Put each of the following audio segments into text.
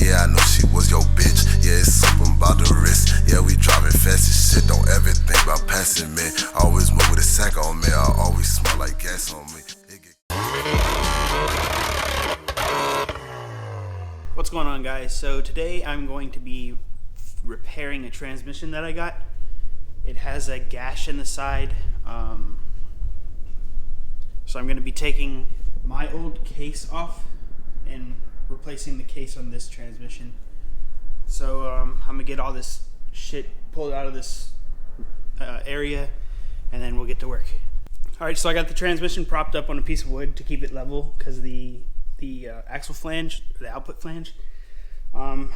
Yeah, I know she was your bitch. Yeah, it's something about the wrist. Yeah, we driving fast as shit. Don't ever think about passing me. Always move with a sack on me. I always smell like gas on me. What's going on, guys? So today I'm going to be repairing a transmission that I got. It has a gash in the side. So I'm going to be taking my old case off and replacing the case on this transmission. So I'm going to get all this shit pulled out of this area, and then we'll get to work. Alright, so I got the transmission propped up on a piece of wood to keep it level because the axle flange, the output flange, I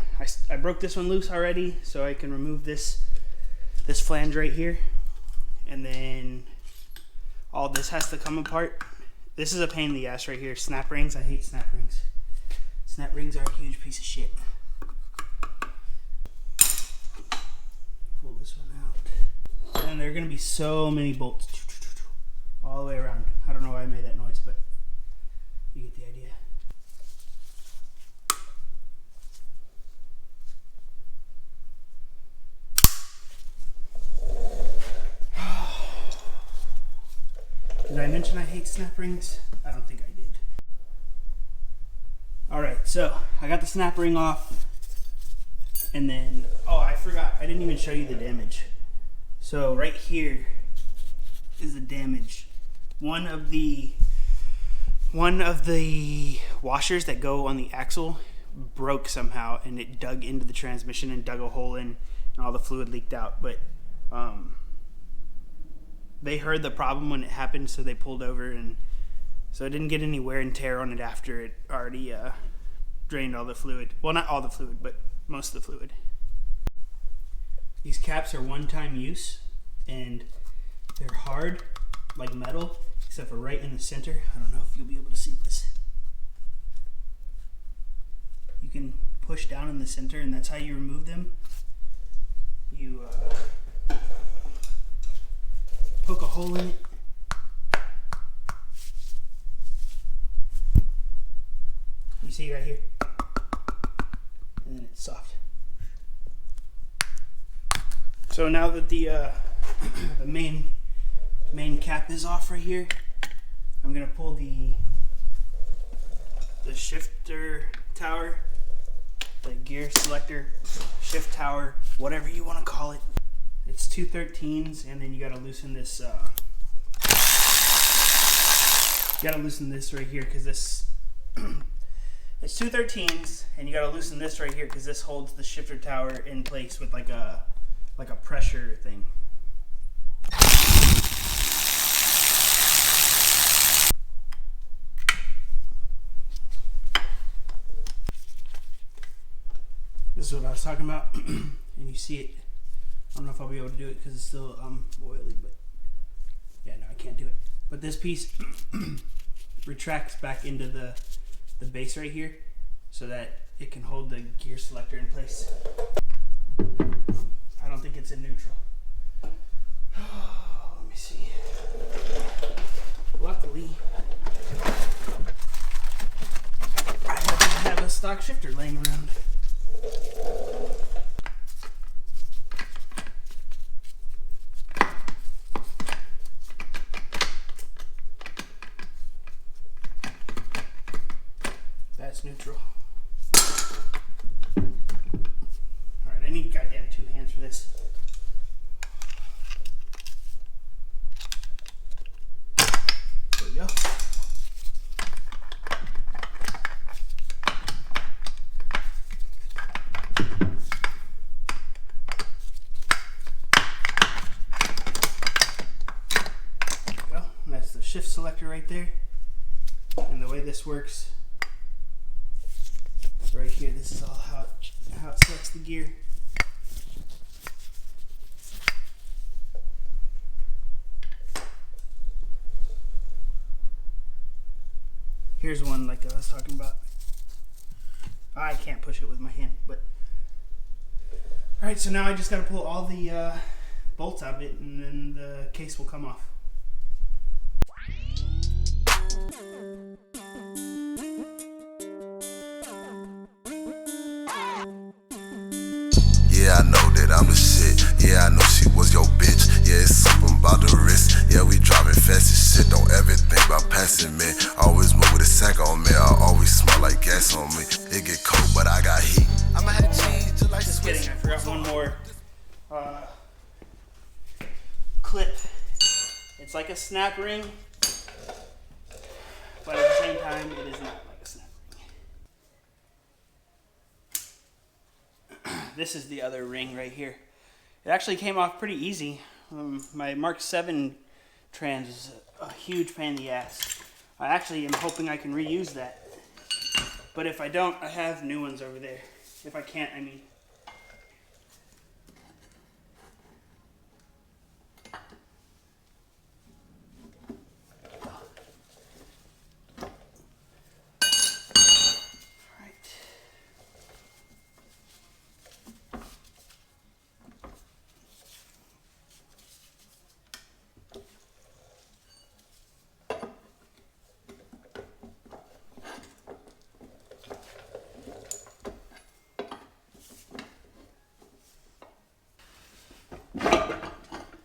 broke this one loose already, so I can remove this flange right here, and then all this has to come apart. This is a pain in the ass right here. Snap rings, I hate snap rings. Snap rings are a huge piece of shit. Pull this one out. And there are going to be so many bolts all the way around. I don't know why I made that noise, but you get the idea. Did I mention I hate snap rings? I don't think I did. Alright, so I got the snap ring off, and then, oh, I forgot, I didn't even show you the damage. So right here is the damage. One of the washers that go on the axle broke somehow, and it dug into the transmission and dug a hole in, and all the fluid leaked out. But they heard the problem when it happened, so they pulled over, and so it didn't get any wear and tear on it after it already drained all the fluid. Well, not all the fluid, but most of the fluid. These caps are one-time use, and they're hard like metal, except for right in the center. I don't know if you'll be able to see this. You can push down in the center, and that's how you remove them. You poke a hole in it. You see right here? And then it's soft. So now that the main cap is off right here, I'm gonna pull the shifter tower, the gear selector, shift tower, whatever you want to call it. It's 213s, and then you gotta loosen this. You gotta loosen this right here because this. It's 213s, and you gotta loosen this right here because this holds the shifter tower in place with like a pressure thing. This is what I was talking about, and you see it. I don't know if I'll be able to do it because it's still oily, but yeah, no, I can't do it. But this piece retracts back into the base right here so that it can hold the gear selector in place. I don't think it's in neutral. Let me see. Luckily, I happen to have a stock shifter laying around. That's neutral. Alright, I need goddamn 2 hands for this. There we go. And that's the shift selector right there. And the way this works, right here, this is all how it selects the gear. Here's one like I was talking about. I can't push it with my hand, but alright, so now I just gotta pull all the bolts out of it, and then the case will come off. passing, man. Always move with a sack on me. I always smell like gas on me. It get cold, but I got heat. I'ma have cheese just like Just kidding, I forgot one more clip. It's like a snap ring, but at the same time, it is not like a snap ring. This is the other ring right here. It actually came off pretty easy. My Mark 7 trans is a huge pain in the ass. I actually am hoping I can reuse that. But if I don't, I have new ones over there. If I can't, I mean.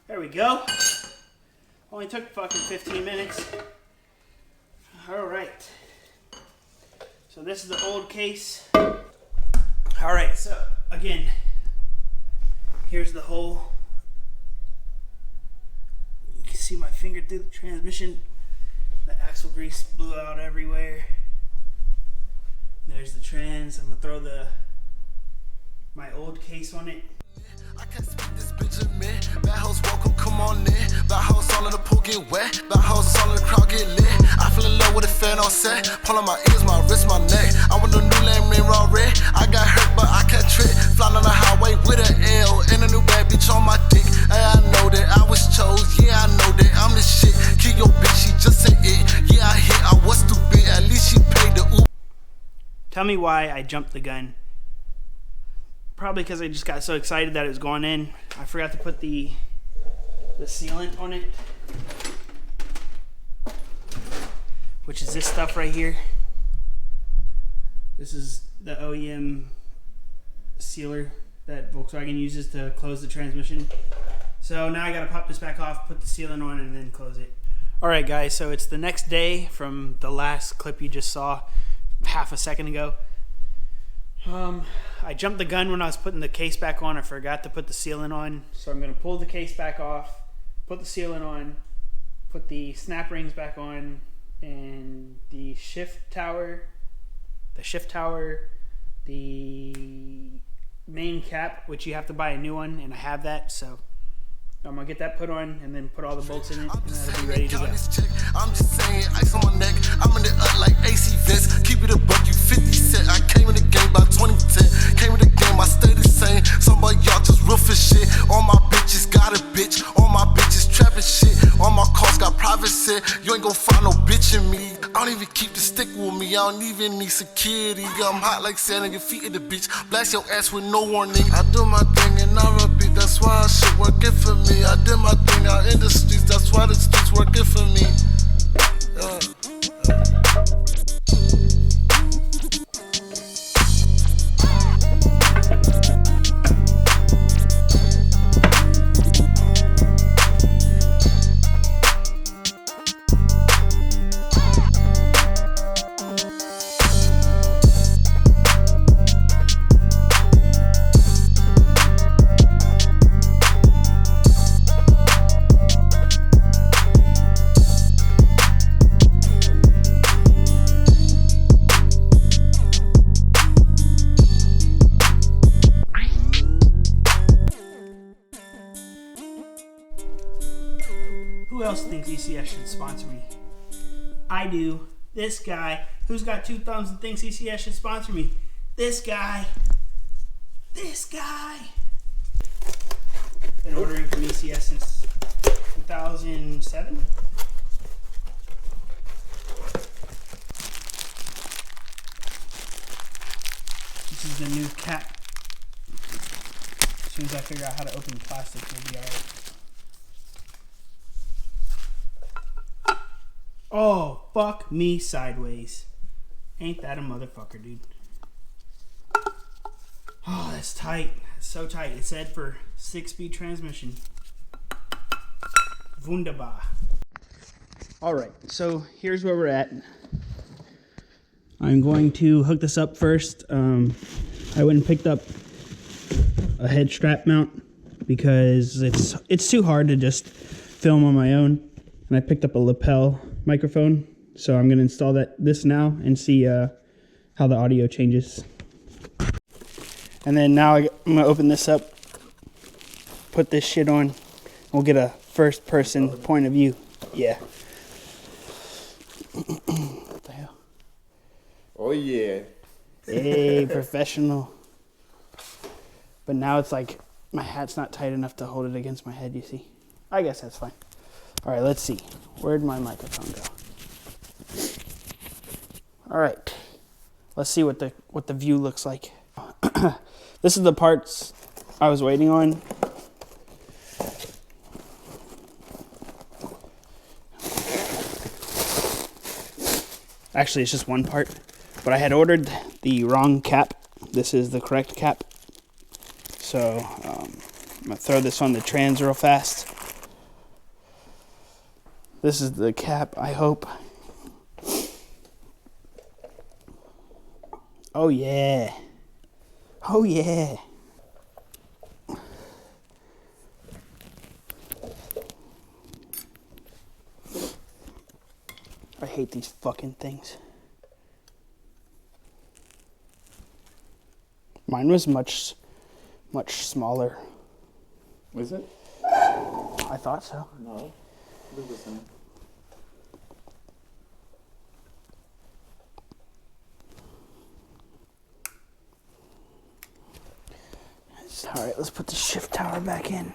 There we go. Only took fucking 15 minutes. Alright. So this is the old case. Alright, so again, here's the hole. You can see my finger through the transmission. The axle grease blew out everywhere. There's the trans. I'm gonna throw my old case on it. I can't speak this Benjamin. Bad house welcome, come on in. Bad house all of the pool get wet. Bad house all of the crowd get lit. I feel in love with a fan on set. Pulling my ears, my wrist, my neck. I want a new lame man raw red. I got hurt, but I can't trip. Flying on the highway with an L and a new bad bitch on my dick. Hey, I know that I was chose. Yeah, I know that I'm the shit. Kill your bitch, she just said it. Yeah, I hit. I was stupid. At least she paid the Uber. Tell me why I jumped the gun. Probably because I just got so excited that it was going in. I forgot to put the sealant on it, which is this stuff right here. This is the OEM sealer that Volkswagen uses to close the transmission. So now I gotta pop this back off, put the sealant on, and then close it. Alright guys, so it's the next day from the last clip you just saw half a second ago. I jumped the gun when I was putting the case back on. I forgot to put the sealant on. So I'm going to pull the case back off, put the sealant on, put the snap rings back on, and the shift tower, the main cap, which you have to buy a new one, and I have that. So I'm going to get that put on and then put all the bolts in it, and that'll be ready to go. I'm just saying, ice on my neck. I'm in it up like AC vest. Keep it a buck, you 50 cent. I came in the game by 2010. Came in the game, I stay the same. Some of y'all just real for shit. All my bitches got a bitch. All my bitches trapping shit. All my cars got private set. You ain't gon' find no bitch in me. I don't even keep the stick with me. I don't even need security. I'm hot like sand on your feet in the beach. Blast your ass with no warning. I do my thing and I repeat. That's why I shit working for me. I did my thing out in the streets. That's why the streets working for me. Who else thinks ECS should sponsor me? I do. This guy. Who's got 2 thumbs and thinks ECS should sponsor me? This guy. This guy. Been ordering from ECS since 2007. This is the new cap. As soon as I figure out how to open plastic, we'll be alright. Oh, fuck me sideways. Ain't that a motherfucker, dude? Oh, that's tight. That's so tight. It said for 6-speed transmission. Wunderbar. Alright, so here's where we're at. I'm going to hook this up first. I went and picked up a head strap mount because it's too hard to just film on my own. And I picked up a lapel microphone. So I'm going to install this now and see how the audio changes. And then now I'm going to open this up, put this shit on, and we'll get a first person point of view. Yeah. What the hell? Oh yeah. Hey, professional. But now it's like my hat's not tight enough to hold it against my head, you see. I guess that's fine. All right, let's see. Where'd my microphone go? All right. Let's see what the view looks like. This is the parts I was waiting on. Actually, it's just one part, but I had ordered the wrong cap. This is the correct cap. So I'm gonna throw this on the trans real fast. This is the cap, I hope. Oh yeah. Oh yeah. I hate these fucking things. Mine was much smaller. Is it? I thought so. No. It's the same. Alright, let's put the shift tower back in.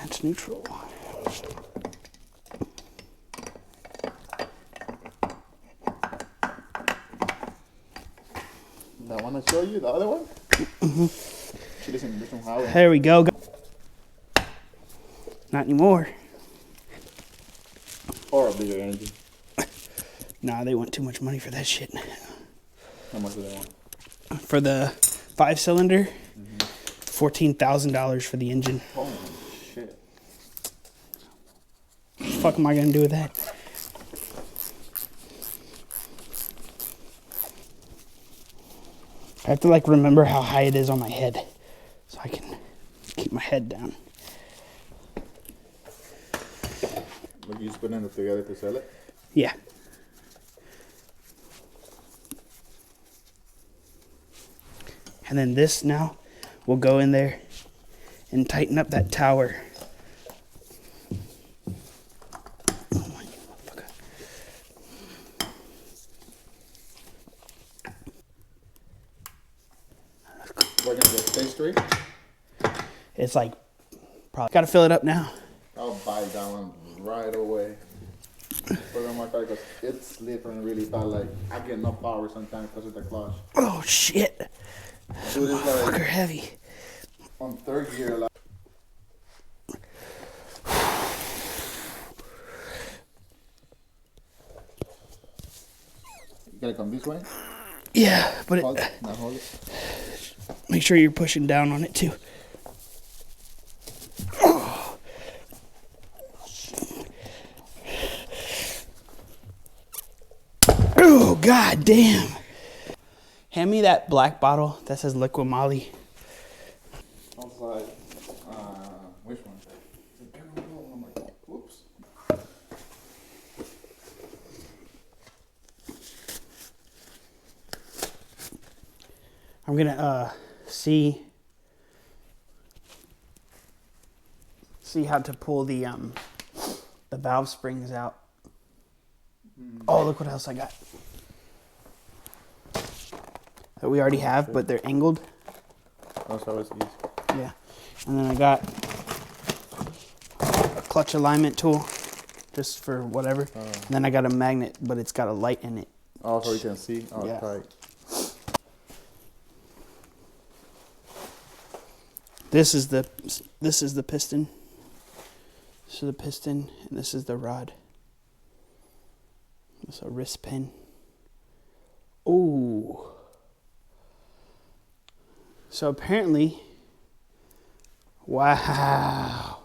That's neutral. That one I show you, the other one? She doesn't have it. There we go. Not anymore. Or a bigger engine. Nah, they want too much money for that shit. How much do they want? For the 5-cylinder, $14,000 for the engine. Holy shit. What the fuck am I gonna do with that? I have to like remember how high it is on my head so I can keep my head down. Like you just putting it together to sell it? Yeah. And then this now will go in there and tighten up that tower. What is it, stage 3? It's like, probably gotta fill it up now. I'll buy that one right away. Put it on my car because it's slipping really bad. Like, I get no power sometimes because of the clutch. Oh shit. Dude, it's Fucker like heavy. on third gear. Like, you gotta come this way. Yeah, but Hold it. Now hold it. make sure you're pushing down on it too. Oh, god damn. Hand me that black bottle that says Liquid Molly. I was like, which one? I'm like, whoops. I'm gonna see how to pull the valve springs out. Oh, look what else I got. That we already have, but they're angled. That's always easy. Yeah. And then I got a clutch alignment tool, just for whatever. And then I got a magnet, but it's got a light in it. Oh, so you can see. Oh, Yeah. tight. This is the piston. This is the piston, and this is the rod. It's a wrist pin. Ooh. So apparently, wow.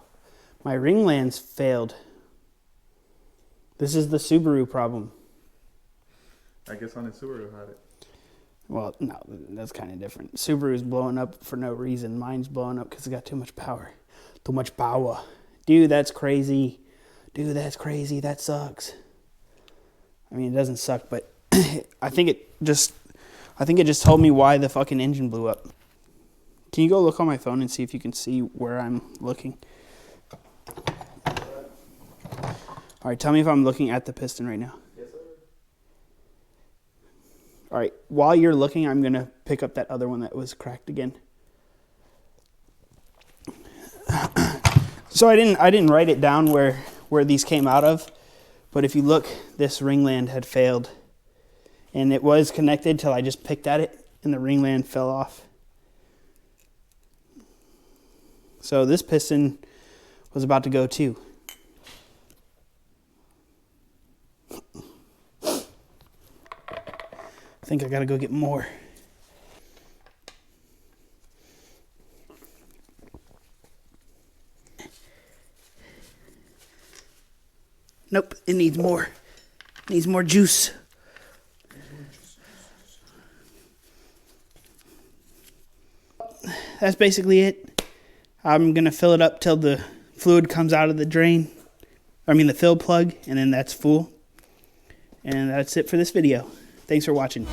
My ringlands failed. This is the Subaru problem. I guess only Subaru had it. Well, no, that's kind of different. Subaru's blowing up for no reason. Mine's blowing up because it got too much power. Too much power. Dude, that's crazy. Dude, that's crazy. That sucks. I mean, it doesn't suck, but I think it just told me why the fucking engine blew up. Can you go look on my phone and see if you can see where I'm looking? All right, tell me if I'm looking at the piston right now. Yes, sir. All right, while you're looking, I'm going to pick up that other one that was cracked again. So I didn't write it down where these came out of, but if you look, this ringland had failed. And it was connected till I just picked at it and the ringland fell off. So this piston was about to go too. I think I gotta go get more. Nope, it needs more. It needs more juice. That's basically it. I'm gonna fill it up till the fluid comes out of the drain. I mean the fill plug, and then that's full. And that's it for this video. Thanks for watching.